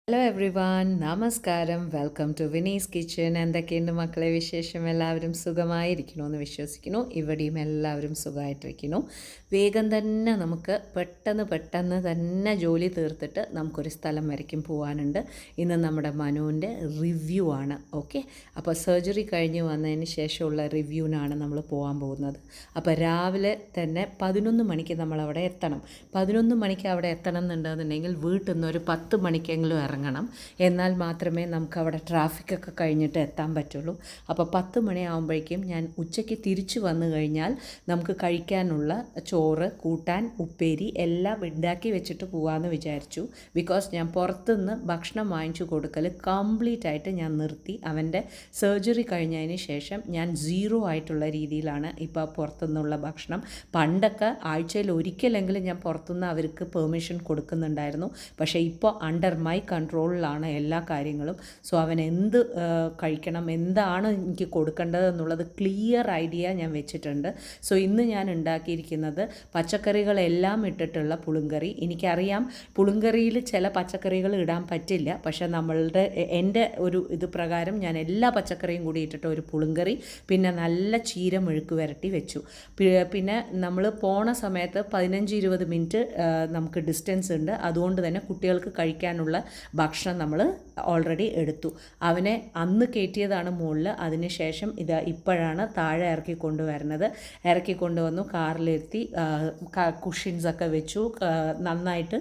Hello everyone, നമസ്കാരം. Welcome to Vinee's kitchen. എന്തൊക്കെയുണ്ട് മക്കളെ വിശേഷം? എല്ലാവരും സുഖമായിരിക്കണമെന്ന് വിശ്വസിക്കുന്നു. ഇവിടെയും എല്ലാവരും സുഖമായിട്ടിരിക്കുന്നു. വേഗം തന്നെ നമുക്ക് പെട്ടെന്ന് തന്നെ ജോലി തീർത്തിട്ട് നമുക്കൊരു സ്ഥലം വരയ്ക്കും പോകാനുണ്ട്. ഇന്ന് നമ്മുടെ മനുവിൻ്റെ റിവ്യൂ ആണ്. ഓക്കെ, അപ്പോൾ സർജറി കഴിഞ്ഞ് വന്നതിന് ശേഷമുള്ള റിവ്യൂവിനാണ് നമ്മൾ പോകാൻ പോകുന്നത്. അപ്പോൾ രാവിലെ തന്നെ 11 മണിക്ക് നമ്മളവിടെ എത്തണം. 11 മണിക്ക് അവിടെ എത്തണം എന്നുണ്ടെന്നുണ്ടെങ്കിൽ വീട്ടിൽ നിന്ന് ഒരു 10 മണിക്കെങ്കിലും ഇറങ്ങണം. എന്നാൽ മാത്രമേ നമുക്ക് അവിടെ ട്രാഫിക്കൊക്കെ കഴിഞ്ഞിട്ട് എത്താൻ പറ്റുള്ളൂ. അപ്പോൾ 10 മണിയാകുമ്പോഴേക്കും ഞാൻ ഉച്ചയ്ക്ക് തിരിച്ചു വന്നു കഴിഞ്ഞാൽ നമുക്ക് കഴിക്കാനുള്ള ചോറ്, കൂട്ടാൻ, ഉപ്പേരി എല്ലാം ഉണ്ടാക്കി വെച്ചിട്ട് പോകാമെന്ന് വിചാരിച്ചു. ബിക്കോസ് ഞാൻ പുറത്തുനിന്ന് ഭക്ഷണം വാങ്ങിച്ചു കൊടുക്കൽ കംപ്ലീറ്റ് ആയിട്ട് ഞാൻ നിർത്തി. അവൻ്റെ സർജറി കഴിഞ്ഞതിന് ശേഷം ഞാൻ സീറോ ആയിട്ടുള്ള രീതിയിലാണ് ഇപ്പോൾ പുറത്തുനിന്നുള്ള ഭക്ഷണം. പണ്ടൊക്കെ ആഴ്ചയിൽ ഒരിക്കലെങ്കിലും ഞാൻ പുറത്തുനിന്ന് അവർക്ക് പെർമിഷൻ കൊടുക്കുന്നുണ്ടായിരുന്നു. പക്ഷേ ഇപ്പോൾ അണ്ടർ മൈ കൺട്രോളിലാണ് എല്ലാ കാര്യങ്ങളും. സോ അവൻ എന്ത് കഴിക്കണം, എന്താണ് എനിക്ക് കൊടുക്കേണ്ടത് എന്നുള്ളത് ക്ലിയർ ഐഡിയ ഞാൻ വെച്ചിട്ടുണ്ട്. സോ ഇന്ന് ഞാൻ ഉണ്ടാക്കിയിരിക്കുന്നത് പച്ചക്കറികളെല്ലാം ഇട്ടിട്ടുള്ള പുളിങ്കറി. എനിക്കറിയാം പുളിങ്കറിയിൽ ചില പച്ചക്കറികൾ ഇടാൻ പറ്റില്ല, പക്ഷേ എൻ്റെ ഒരു ഇത് പ്രകാരം ഞാൻ എല്ലാ പച്ചക്കറിയും കൂടി ഇട്ടിട്ട് ഒരു പുളിങ്കറി, പിന്നെ നല്ല ചീര മെഴുക്ക് വരട്ടി വെച്ചു. പിന്നെ നമ്മൾ പോണ സമയത്ത് 15-20 മിനിറ്റ് നമുക്ക് ഡിസ്റ്റൻസ് ഉണ്ട്. അതുകൊണ്ട് തന്നെ കുട്ടികൾക്ക് കഴിക്കാനുള്ള ഭക്ഷണം നമ്മൾ ഓൾറെഡി എടുത്തു. അവനെ അന്ന് കയറ്റിയതാണ് മുകളിൽ. അതിന് ശേഷം ഇപ്പോഴാണ് താഴെ ഇറക്കി കൊണ്ടുവരുന്നത്. ഇറക്കി കൊണ്ടുവന്നു, കാറിലെത്തി കുഷ്യൻസൊക്കെ വെച്ചു, നന്നായിട്ട്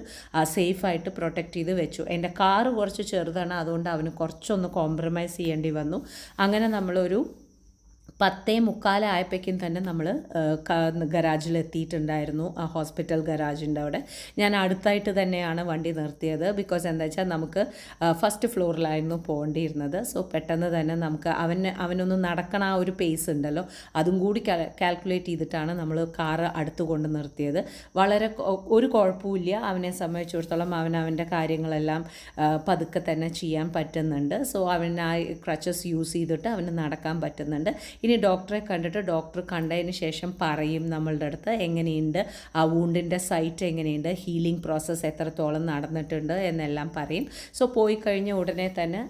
സേഫായിട്ട് പ്രൊട്ടക്റ്റ് ചെയ്ത് വെച്ചു. എൻ്റെ കാറ് കുറച്ച് ചെറുതാണ്, അതുകൊണ്ട് അവന് കുറച്ചൊന്ന് കോംപ്രമൈസ് ചെയ്യേണ്ടി വന്നു. അങ്ങനെ നമ്മളൊരു 10:45 ആയപ്പോഴേക്കും തന്നെ നമ്മൾ ഗരാജിൽ എത്തിയിട്ടുണ്ടായിരുന്നു. ആ ഹോസ്പിറ്റൽ ഗരാജിൻ്റെ അവിടെ ഞാൻ അടുത്തായിട്ട് തന്നെയാണ് വണ്ടി നിർത്തിയത്. ബിക്കോസ് എന്താ വെച്ചാൽ നമുക്ക് ഫസ്റ്റ് ഫ്ലോറിലായിരുന്നു പോകേണ്ടിയിരുന്നത്. സോ പെട്ടെന്ന് തന്നെ നമുക്ക് അവനൊന്ന് നടക്കണ ആ ഒരു പേസ് ഉണ്ടല്ലോ, അതും കൂടി കാൽക്കുലേറ്റ് ചെയ്തിട്ടാണ് നമ്മൾ കാറ് അടുത്ത് കൊണ്ട് നിർത്തിയത്. വളരെ ഒരു കുഴപ്പമില്ല. അവനെ സംബന്ധിച്ചിടത്തോളം അവൻ്റെ കാര്യങ്ങളെല്ലാം പതുക്കെ തന്നെ ചെയ്യാൻ പറ്റുന്നുണ്ട്. സോ അവന് ക്രച്ചസ് യൂസ് ചെയ്തിട്ട് അവന് നടക്കാൻ പറ്റുന്നുണ്ട്. ഇനി ഡോക്ടറെ കണ്ടിട്ട് ഡോക്ടർ കണ്ടതിന് ശേഷം പറയും നമ്മളുടെ അടുത്ത് എങ്ങനെയുണ്ട്, ആ വൂണ്ടിൻ്റെ സൈറ്റ് എങ്ങനെയുണ്ട്, ഹീലിംഗ് പ്രോസസ്സ് എത്രത്തോളം നടന്നിട്ടുണ്ട് എന്നെല്ലാം പറയും. സോ പോയി കഴിഞ്ഞ ഉടനെ തന്നെ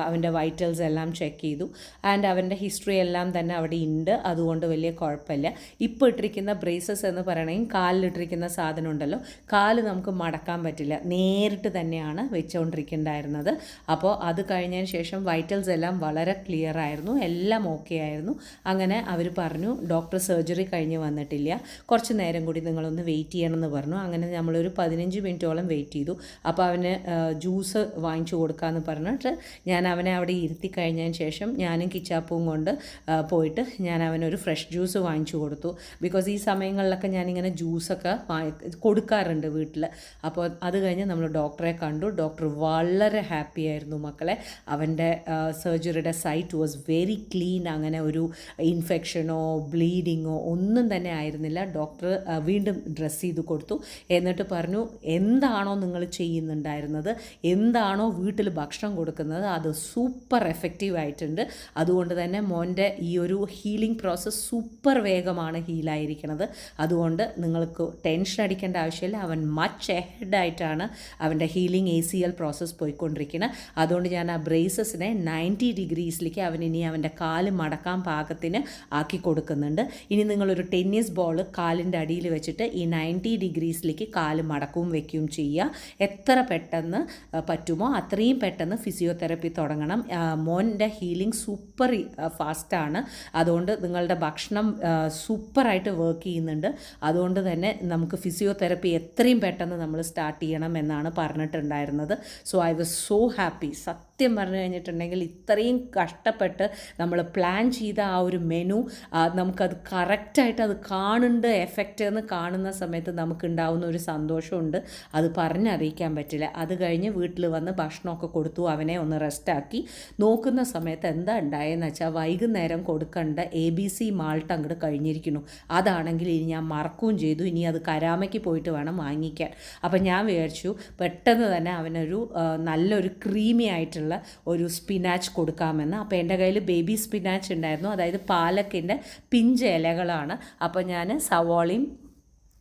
അവൻ്റെ വൈറ്റൽസ് എല്ലാം ചെക്ക് ചെയ്തു. ആൻഡ് അവൻ്റെ ഹിസ്റ്ററി എല്ലാം തന്നെ അവിടെ ഉണ്ട്. അതുകൊണ്ട് വലിയ കുഴപ്പമില്ല. ഇപ്പോൾ ഇട്ടിരിക്കുന്ന ബ്രേസസ് എന്ന് പറയണമെങ്കിൽ കാലിലിട്ടിരിക്കുന്ന സാധനം ഉണ്ടല്ലോ, കാല് നമുക്ക് മടക്കാൻ പറ്റില്ല, നേരിട്ട് തന്നെയാണ് വെച്ചുകൊണ്ടിരിക്കേണ്ടായിരുന്നത്. അപ്പോൾ അത് കഴിഞ്ഞതിന് ശേഷം വൈറ്റൽസ് എല്ലാം വളരെ ക്ലിയർ ആയിരുന്നു, എല്ലാം ഓക്കെ ആയിരുന്നു. അങ്ങനെ അവർ പറഞ്ഞു ഡോക്ടർ സർജറി കഴിഞ്ഞ് വന്നിട്ടില്ല, കുറച്ച് നേരം കൂടി നിങ്ങളൊന്ന് വെയിറ്റ് ചെയ്യണമെന്ന് പറഞ്ഞു. അങ്ങനെ നമ്മളൊരു 15 മിനിറ്റോളം വെയിറ്റ് ചെയ്തു. അപ്പോൾ അവന് ജ്യൂസ് വാങ്ങിച്ചു കൊടുക്കാമെന്ന് പറഞ്ഞിട്ട് ഞാൻ അവനെ അവിടെ ഇരുത്തി കഴിഞ്ഞതിന് ശേഷം ഞാനും കിച്ചാപ്പും കൊണ്ട് പോയിട്ട് ഞാൻ അവനൊരു ഫ്രഷ് ജ്യൂസ് വാങ്ങിച്ചു കൊടുത്തു. ബിക്കോസ് ഈ സമയങ്ങളിലൊക്കെ ഞാനിങ്ങനെ ജ്യൂസൊക്കെ കൊടുക്കാറുണ്ട് വീട്ടിൽ. അപ്പോൾ അത് കഴിഞ്ഞ് നമ്മൾ ഡോക്ടറെ കണ്ടു. ഡോക്ടർ വളരെ ഹാപ്പി ആയിരുന്നു മക്കളെ. അവൻ്റെ സർജറിയുടെ സൈറ്റ് വാസ് വെരി ക്ലീൻ. അങ്ങനെ ഒരു ഇൻഫെക്ഷനോ ബ്ലീഡിങ്ങോ ഒന്നും തന്നെ ആയിരുന്നില്ല. ഡോക്ടർ വീണ്ടും ഡ്രസ്സ് ചെയ്ത് കൊടുത്തു. എന്നിട്ട് പറഞ്ഞു എന്താണോ നിങ്ങൾ ചെയ്യുന്നുണ്ടായിരുന്നത്, എന്താണോ വീട്ടിൽ ഭക്ഷണം കൊടുക്കുന്നത്, അത് സൂപ്പർ എഫക്റ്റീവ് ആയിട്ടുണ്ട്. അതുകൊണ്ട് തന്നെ മോൻ്റെ ഈ ഒരു ഹീലിംഗ് പ്രോസസ്സ് സൂപ്പർ വേഗമാണ് ഹീലായിരിക്കുന്നത്. അതുകൊണ്ട് നിങ്ങൾക്ക് ടെൻഷൻ അടിക്കേണ്ട ആവശ്യമില്ല. അവൻ മച്ച് എഹെഡായിട്ടാണ് അവൻ്റെ ഹീലിംഗ് ACL പ്രോസസ്സ് പോയിക്കൊണ്ടിരിക്കുന്നത്. അതുകൊണ്ട് ഞാൻ ആ ബ്രേസസിനെ 90 ഡിഗ്രീസിലേക്ക് അവനിനി അവൻ്റെ കാല് മടക്കാൻ പാകത്തിന് ആക്കി കൊടുക്കുന്നുണ്ട്. ഇനി നിങ്ങളൊരു ടെന്നീസ് ബോൾ കാലിൻ്റെ അടിയിൽ വെച്ചിട്ട് ഈ 90 ഡിഗ്രീസിലേക്ക് കാല് മടക്കുകയും വയ്ക്കുകയും ചെയ്യുക. എത്ര പെട്ടെന്ന് പറ്റുമോ അത്രയും പെട്ടെന്ന് ഫിസിയോതെറപ്പി തുടങ്ങണം. മോൻ്റെ ഹീലിംഗ് സൂപ്പർ ഫാസ്റ്റാണ്. അതുകൊണ്ട് നിങ്ങളുടെ ഭക്ഷണം സൂപ്പറായിട്ട് വർക്ക് ചെയ്യുന്നുണ്ട്. അതുകൊണ്ട് തന്നെ നമുക്ക് ഫിസിയോതെറപ്പി എത്രയും പെട്ടെന്ന് നമ്മൾ സ്റ്റാർട്ട് ചെയ്യണം എന്നാണ് പറഞ്ഞിട്ടുണ്ടായിരുന്നത്. So I was so happy. സത്യം പറഞ്ഞു കഴിഞ്ഞിട്ടുണ്ടെങ്കിൽ ഇത്രയും കഷ്ടപ്പെട്ട് നമ്മൾ പ്ലാൻ ചെയ്ത ആ ഒരു മെനു നമുക്കത് കറക്റ്റായിട്ട് അത് കാണുന്നുണ്ട്, എഫക്റ്റ് എന്ന് കാണുന്ന സമയത്ത് നമുക്കുണ്ടാവുന്ന ഒരു സന്തോഷമുണ്ട്, അത് പറഞ്ഞറിയിക്കാൻ പറ്റില്ല. അത് കഴിഞ്ഞ് വീട്ടിൽ വന്ന് ഭക്ഷണമൊക്കെ കൊടുത്തു, അവനെ ഒന്ന് റെസ്റ്റാക്കി. നോക്കുന്ന സമയത്ത് എന്താ ഉണ്ടായെന്ന് വെച്ചാൽ വൈകുന്നേരം കൊടുക്കേണ്ട ABC മാൾട്ട് അങ്ങോട്ട് കഴിഞ്ഞിരിക്കുന്നു. അതാണെങ്കിൽ ഇനി ഞാൻ മറക്കുകയും ചെയ്തു. ഇനി അത് കരാമയ്ക്ക് പോയിട്ട് വേണം വാങ്ങിക്കാൻ. അപ്പം ഞാൻ വിചാരിച്ചു പെട്ടെന്ന് തന്നെ അവനൊരു നല്ലൊരു ക്രീമി ആയിട്ടുള്ള ഒരു സ്പിനാച്ച് കൊടുക്കാമെന്ന്. അപ്പോൾ എൻ്റെ കയ്യിൽ ബേബി സ്പിനാച്ച് ഉണ്ടായിരുന്നു, അതായത് പാലക്കിൻ്റെ പിഞ്ച് ഇലകളാണ്. അപ്പോൾ ഞാൻ സവാളയും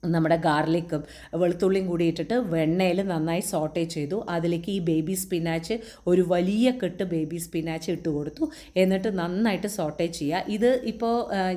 നമ്മുടെ ഗാർലിക്കും വെളുത്തുള്ളിയും കൂടി ഇട്ടിട്ട് വെണ്ണയിൽ നന്നായി സോട്ടേ ചെയ്തു. അതിലേക്ക് ഈ ബേബി സ്പിനാച്ച്, ഒരു വലിയ കെട്ട് ബേബി സ്പിനാച്ച് ഇട്ട് കൊടുത്തു. എന്നിട്ട് നന്നായിട്ട് സോട്ടേ ചെയ്യുക. ഇത് ഇപ്പോൾ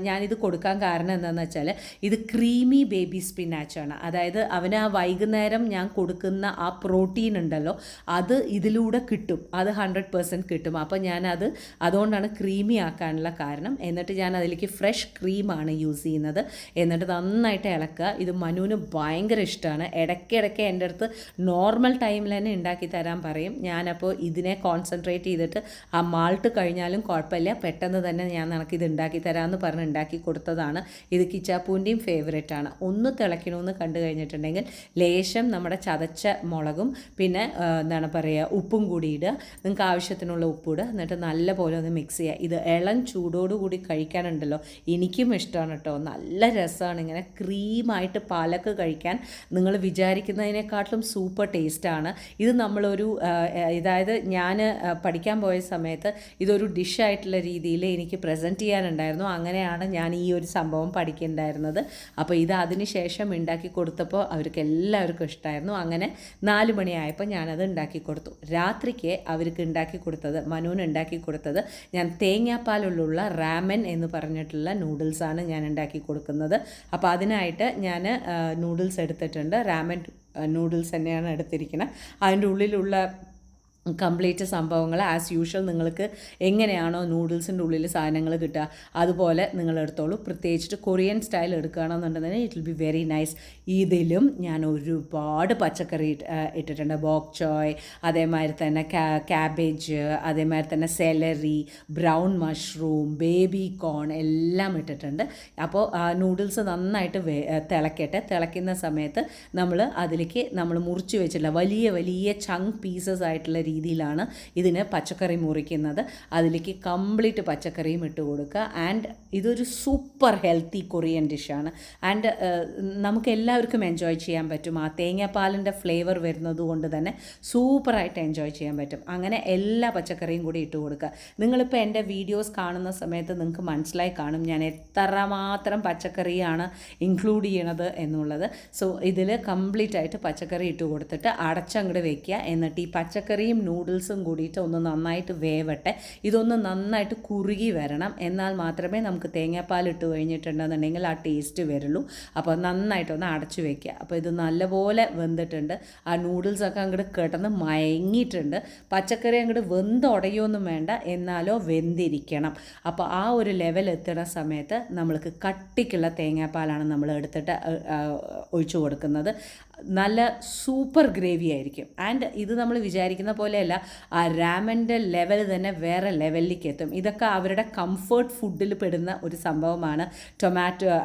ഞാനിത് കൊടുക്കാൻ കാരണം എന്താണെന്ന് വെച്ചാൽ ഇത് ക്രീമി ബേബി സ്പിനാച്ചാണ്. അതായത് അവന് ആ വൈകുന്നേരം ഞാൻ കൊടുക്കുന്ന ആ പ്രോട്ടീൻ ഉണ്ടല്ലോ, അത് ഇതിലൂടെ കിട്ടും. അത് 100% കിട്ടും. അപ്പോൾ ഞാനത് അതുകൊണ്ടാണ് ക്രീമി ആക്കാനുള്ള കാരണം. എന്നിട്ട് ഞാൻ അതിലേക്ക് ഫ്രഷ് ക്രീമാണ് യൂസ് ചെയ്യുന്നത്. എന്നിട്ട് നന്നായിട്ട് ഇളക്കുക. ഇത് മനുവിന് ഭയങ്കര ഇഷ്ടമാണ്. ഇടയ്ക്കിടയ്ക്ക് എൻ്റെ അടുത്ത് നോർമൽ ടൈമിൽ തന്നെ ഉണ്ടാക്കി തരാൻ പറയും. ഞാനപ്പോൾ ഇതിനെ കോൺസെൻട്രേറ്റ് ചെയ്തിട്ട് ആ മാൾട്ട് കഴിഞ്ഞാലും കുഴപ്പമില്ല, പെട്ടെന്ന് തന്നെ ഞാൻ നിനക്ക് ഇത് ഉണ്ടാക്കി തരാമെന്ന് പറഞ്ഞ് ഉണ്ടാക്കി കൊടുത്തതാണ്. ഇത് കിച്ചാപ്പൂൻ്റെയും ഫേവറേറ്റ് ആണ്. ഒന്ന് തിളയ്ക്കണമെന്ന് കണ്ടു കഴിഞ്ഞിട്ടുണ്ടെങ്കിൽ ലേശം നമ്മുടെ ചതച്ച മുളകും പിന്നെ എന്താണ് പറയുക ഉപ്പും കൂടി ഇടുക. നിങ്ങൾക്ക് ആവശ്യത്തിനുള്ള ഉപ്പിടുക. എന്നിട്ട് നല്ലപോലെ ഒന്ന് മിക്സ് ചെയ്യുക. ഇത് ഇളം ചൂടോടുകൂടി കഴിക്കാനുണ്ടല്ലോ, എനിക്കും ഇഷ്ടമാണ് കേട്ടോ. നല്ല രസമാണ് ഇങ്ങനെ ക്രീമായിട്ട് പാലക്ക് കഴിക്കാൻ. നിങ്ങൾ വിചാരിക്കുന്നതിനെക്കാട്ടിലും സൂപ്പർ ടേസ്റ്റാണ് ഇത്. നമ്മളൊരു അതായത് ഞാൻ പഠിക്കാൻ പോയ സമയത്ത് ഇതൊരു ഡിഷായിട്ടുള്ള രീതിയിൽ എനിക്ക് പ്രസൻറ്റ് ചെയ്യാനുണ്ടായിരുന്നു. അങ്ങനെയാണ് ഞാൻ ഈ ഒരു സംഭവം പഠിക്കുന്നുണ്ടായിരുന്നത്. അപ്പോൾ ഇത് അതിന് ശേഷം ഉണ്ടാക്കി കൊടുത്തപ്പോൾ അവർക്ക് എല്ലാവർക്കും ഇഷ്ടമായിരുന്നു. അങ്ങനെ 4 മണിയായപ്പോൾ ഞാനത് ഉണ്ടാക്കി കൊടുത്തു. രാത്രിക്ക് അവർക്ക് ഉണ്ടാക്കി കൊടുത്തത്, മനുവിന് ഉണ്ടാക്കി കൊടുത്തത്, ഞാൻ തേങ്ങാപ്പാലുള്ള റാമൻ എന്ന് പറഞ്ഞിട്ടുള്ള നൂഡിൽസാണ് ഞാൻ ഉണ്ടാക്കി കൊടുക്കുന്നത്. അപ്പോൾ അതിനായിട്ട് ഞാൻ നൂഡിൽസ് എടുത്തിട്ടുണ്ട്. റാമൻ നൂഡിൽസ് തന്നെയാണ് എടുത്തിരിക്കുന്നത്. അതിൻ്റെ ഉള്ളിലുള്ള കംപ്ലീറ്റ് സംഭവങ്ങൾ ആസ് യൂഷ്വൽ നിങ്ങൾക്ക് എങ്ങനെയാണോ നൂഡിൽസിൻ്റെ ഉള്ളിൽ സാധനങ്ങൾ കിട്ടുക അതുപോലെ നിങ്ങൾ എടുത്തോളൂ. പ്രത്യേകിച്ചിട്ട് കൊറിയൻ സ്റ്റൈൽ എടുക്കുകയാണെന്നുണ്ടെങ്കിൽ it will be very nice. ഇതിലും ഞാൻ ഒരുപാട് പച്ചക്കറി ഇട്ടിട്ടുണ്ട്. ബോക് ചോയ്, അതേമാതിരി തന്നെ ക്യാബേജ്, അതേമാതിരി തന്നെ celery, brown mushroom, baby corn എല്ലാം ഇട്ടിട്ടുണ്ട്. അപ്പോൾ നൂഡിൽസ് നന്നായിട്ട് തിളക്കട്ടെ. തിളയ്ക്കുന്ന സമയത്ത് അതിലേക്ക് നമ്മൾ മുറിച്ച് വെച്ചിട്ടുള്ള വലിയ വലിയ ചങ്ക് പീസസ് ആയിട്ടുള്ള രീതിയിലാണ് ഇതിന് പച്ചക്കറി മുറിക്കുന്നത്. അതിലേക്ക് കംപ്ലീറ്റ് പച്ചക്കറിയും ഇട്ട് കൊടുക്കുക. ആൻഡ് ഇതൊരു സൂപ്പർ ഹെൽത്തി കൊറിയൻ ഡിഷാണ്. ആൻഡ് നമുക്ക് എല്ലാവർക്കും എൻജോയ് ചെയ്യാൻ പറ്റും. ആ തേങ്ങാപ്പാലിൻ്റെ ഫ്ലേവർ വരുന്നത് കൊണ്ട് തന്നെ സൂപ്പറായിട്ട് എൻജോയ് ചെയ്യാൻ പറ്റും. അങ്ങനെ എല്ലാ പച്ചക്കറിയും കൂടി ഇട്ട് കൊടുക്കുക. നിങ്ങളിപ്പോൾ എൻ്റെ വീഡിയോസ് കാണുന്ന സമയത്ത് നിങ്ങൾക്ക് മനസ്സിലായി കാണും ഞാൻ എത്രമാത്രം പച്ചക്കറിയാണ് ഇൻക്ലൂഡ് ചെയ്യണത് എന്നുള്ളത്. സോ ഇതിൽ കംപ്ലീറ്റ് ആയിട്ട് പച്ചക്കറി ഇട്ട് കൊടുത്തിട്ട് അടച്ചങ്ങോട്ട് വെക്കുക. എന്നിട്ട് ഈ പച്ചക്കറിയും നൂഡിൽസും കൂടിയിട്ട് ഒന്ന് നന്നായിട്ട് വേവട്ടെ. ഇതൊന്ന് നന്നായിട്ട് കുറുകി വരണം. എന്നാൽ മാത്രമേ നമുക്ക് തേങ്ങാപ്പാൽ ഇട്ട് കഴിഞ്ഞിട്ടുണ്ടെന്നുണ്ടെങ്കിൽ ആ ടേസ്റ്റ് വരുള്ളൂ. അപ്പോൾ നന്നായിട്ടൊന്ന് അടച്ചു വെക്കുക. അപ്പോൾ ഇത് നല്ലപോലെ വെന്തിട്ടുണ്ട്. ആ നൂഡിൽസൊക്കെ അങ്ങോട്ട് കിടന്ന് മയങ്ങിയിട്ടുണ്ട്. പച്ചക്കറി അങ്ങോട്ട് വെന്തുടയൊന്നും വേണ്ട, എന്നാലോ വെന്തിരിക്കണം. അപ്പോൾ ആ ഒരു ലെവൽ എത്തുന്ന സമയത്ത് നമ്മൾക്ക് കട്ടിക്കുള്ള തേങ്ങാപ്പാലാണ് നമ്മൾ എടുത്തിട്ട് ഒഴിച്ചു കൊടുക്കുന്നത്. നല്ല സൂപ്പർ ഗ്രേവി ആയിരിക്കും. ആൻഡ് ഇത് നമ്മൾ വിചാരിക്കുന്ന പോലെയല്ല, ആ റാമൻ്റെ ലെവൽ തന്നെ വേറെ ലെവലിലേക്ക് എത്തും. ഇതൊക്കെ അവരുടെ കംഫർട്ട് ഫുഡിൽ പെടുന്ന ഒരു സംഭവമാണ്.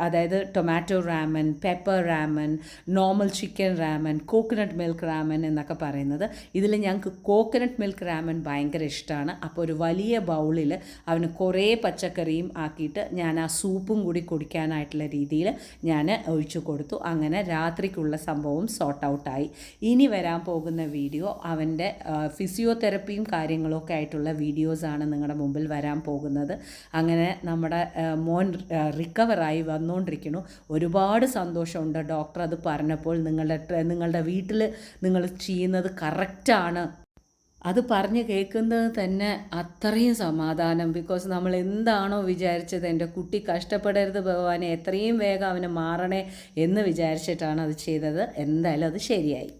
അതായത് tomato ramen, pepper ramen, normal chicken ramen, coconut milk ramen എന്നൊക്കെ പറയുന്നത്. ഇതിൽ ഞങ്ങൾക്ക് കോക്കനട്ട് മിൽക്ക് റാമൻ ഭയങ്കര ഇഷ്ടമാണ്. അപ്പോൾ ഒരു വലിയ ബൗളിൽ അവന് കുറേ പച്ചക്കറിയും ആക്കിയിട്ട് ഞാൻ ആ സൂപ്പും കൂടി കുടിക്കാനായിട്ടുള്ള രീതിയിൽ ഞാൻ ഒഴിച്ചു കൊടുത്തു. അങ്ങനെ രാത്രിക്കുള്ള സംഭവം സോർട്ട് ഔട്ടായി. ഇനി വരാൻ പോകുന്ന വീഡിയോ അവൻ്റെ ഫിസിയോതെറപ്പിയും കാര്യങ്ങളൊക്കെ ആയിട്ടുള്ള വീഡിയോസാണ് നിങ്ങളുടെ മുമ്പിൽ വരാൻ പോകുന്നത്. അങ്ങനെ നമ്മുടെ മോൻ റിക്കവറായി വന്നുകൊണ്ടിരിക്കുന്നു. ഒരുപാട് സന്തോഷമുണ്ട് ഡോക്ടർ അത് പറഞ്ഞപ്പോൾ. നിങ്ങളുടെ വീട്ടിൽ നിങ്ങൾ ചെയ്യുന്നത് കറക്റ്റാണ് അത് പറഞ്ഞ് കേൾക്കുന്നത് തന്നെ അത്രയും സമാധാനം. ബിക്കോസ് നമ്മൾ എന്താണോ വിചാരിച്ചത്, എൻ്റെ കുട്ടി കഷ്ടപ്പെടരുത് ഭഗവാനെ, എത്രയും വേഗം അവന് മാറണേ എന്ന് വിചാരിച്ചിട്ടാണ് അത് ചെയ്തത്. എന്തായാലും അത് ശരിയായി.